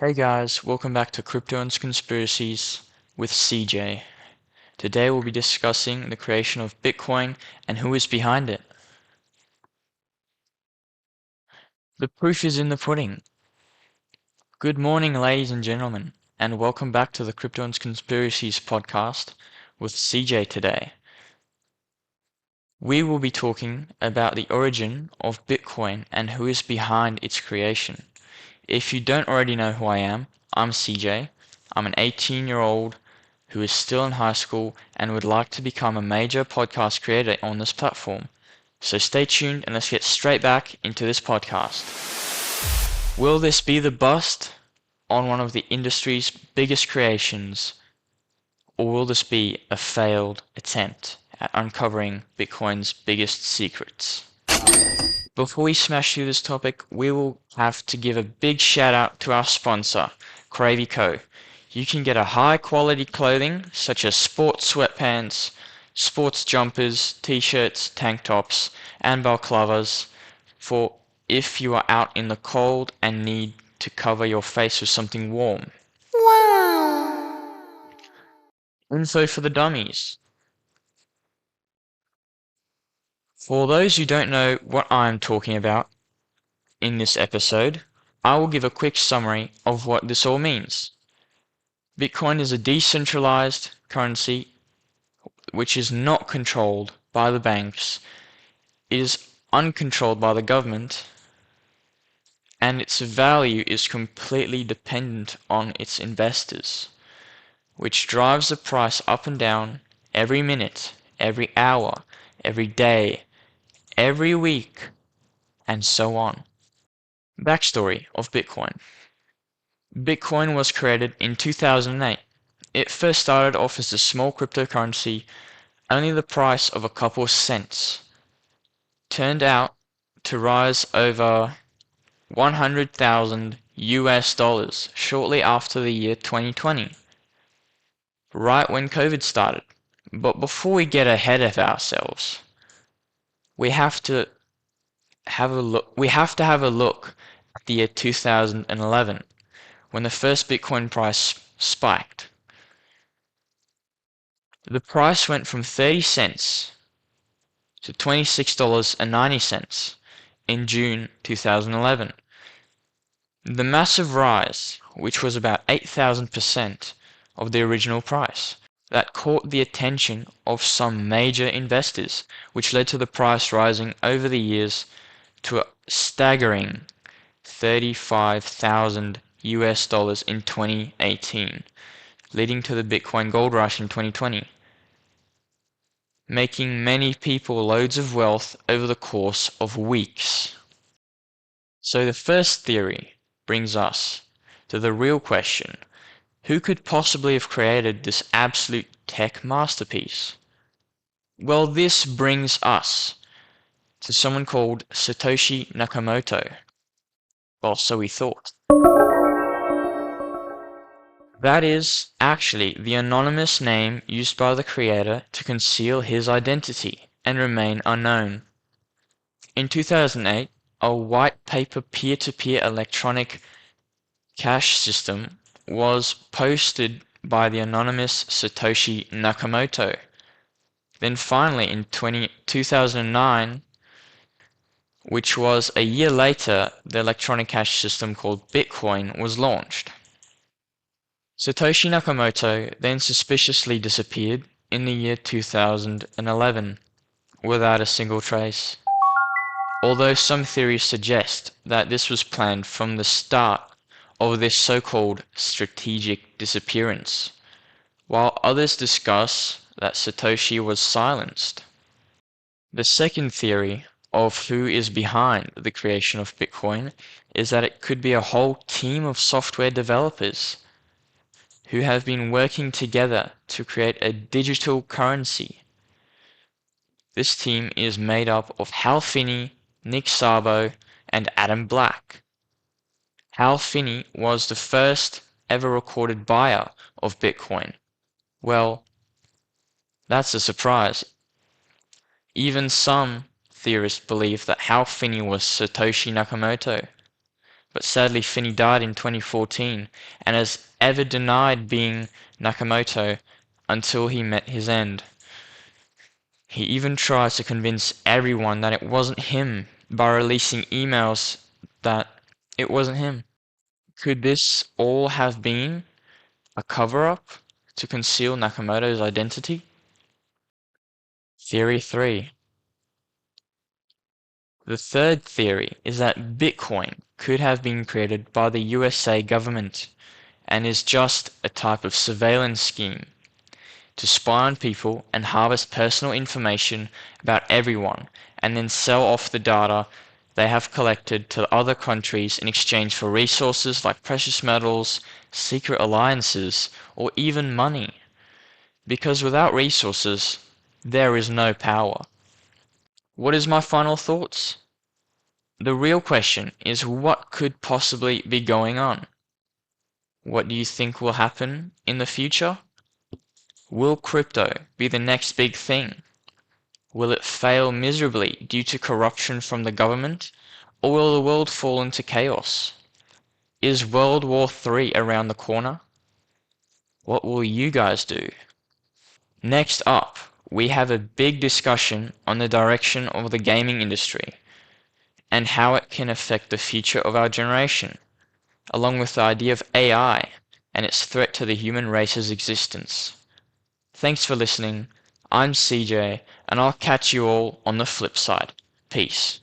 Hey guys, welcome back to Crypto and Conspiracies with CJ. Today we'll be discussing the creation of Bitcoin and who is behind it. The proof is in the pudding. Good morning, ladies and gentlemen, and welcome back to the Crypto and Conspiracies podcast with CJ today. We will be talking about the origin of Bitcoin and who is behind its creation. If you don't already know who I am, I'm CJ. I'm an 18-year-old who is still in high school and would like to become a major podcast creator on this platform. So stay tuned and let's get straight back into this podcast. Will this be the bust on one of the industry's biggest creations, or will this be a failed attempt at uncovering Bitcoin's biggest secrets? Before we smash through this topic, we will have to give a big shout out to our sponsor, Cravey Co. You can get a high quality clothing such as sports sweatpants, sports jumpers, t-shirts, tank tops, and balaclavas for if you are out in the cold and need to cover your face with something warm. Wow! Info for the dummies. For those who don't know what I'm talking about in this episode, I will give a quick summary of what this all means. Bitcoin is a decentralized currency which is not controlled by the banks, it is uncontrolled by the government, and its value is completely dependent on its investors, which drives the price up and down every minute, every hour, every day, every week, and so on. Backstory of Bitcoin. Bitcoin was created in 2008. It first started off as a small cryptocurrency, only the price of a couple of cents. Turned out to rise over 100,000 US dollars shortly after the year 2020, right when COVID started. But before we get ahead of ourselves, we have to have a look at the year 2011, when the first Bitcoin price spiked. The price went from 30 cents to $26.90 in June 2011. The massive rise, which was about 8,000% of the original price, that caught the attention of some major investors, which led to the price rising over the years to a staggering 35,000 US dollars in 2018, leading to the Bitcoin gold rush in 2020, making many people loads of wealth over the course of weeks. So the first theory brings us to the real question: who could possibly have created this absolute tech masterpiece? Well, this brings us to someone called Satoshi Nakamoto. Well, so we thought. That is actually the anonymous name used by the creator to conceal his identity and remain unknown. In 2008, a white paper peer-to-peer electronic cash system was posted by the anonymous Satoshi Nakamoto. Then finally in 2009, which was a year later, the electronic cash system called Bitcoin was launched. Satoshi Nakamoto then suspiciously disappeared in the year 2011 without a single trace. Although some theories suggest that this was planned from the start of this so-called strategic disappearance, while others discuss that Satoshi was silenced. The second theory of who is behind the creation of Bitcoin is that it could be a whole team of software developers who have been working together to create a digital currency. This team is made up of Hal Finney, Nick Szabo, and Adam Black. Hal Finney was the first ever recorded buyer of Bitcoin. Well, that's a surprise. Even some theorists believe that Hal Finney was Satoshi Nakamoto. but sadly Finney died in 2014 and has ever denied being Nakamoto until he met his end. He even tries to convince everyone that it wasn't him by releasing emails that it wasn't him. Could this all have been a cover-up to conceal Nakamoto's identity? Theory 3. The third theory is that Bitcoin could have been created by the USA government and is just a type of surveillance scheme to spy on people and harvest personal information about everyone and then sell off the data they have collected to other countries in exchange for resources like precious metals, secret alliances, or even money. Because without resources, there is no power. What is my final thoughts? The real question is what could possibly be going on? What do you think will happen in the future? Will crypto be the next big thing? Will it fail miserably due to corruption from the government? Or will the world fall into chaos? Is World War III around the corner? What will you guys do? Next up, we have a big discussion on the direction of the gaming industry and how it can affect the future of our generation, along with the idea of AI and its threat to the human race's existence. Thanks for listening. I'm CJ, and I'll catch you all on the flip side. Peace.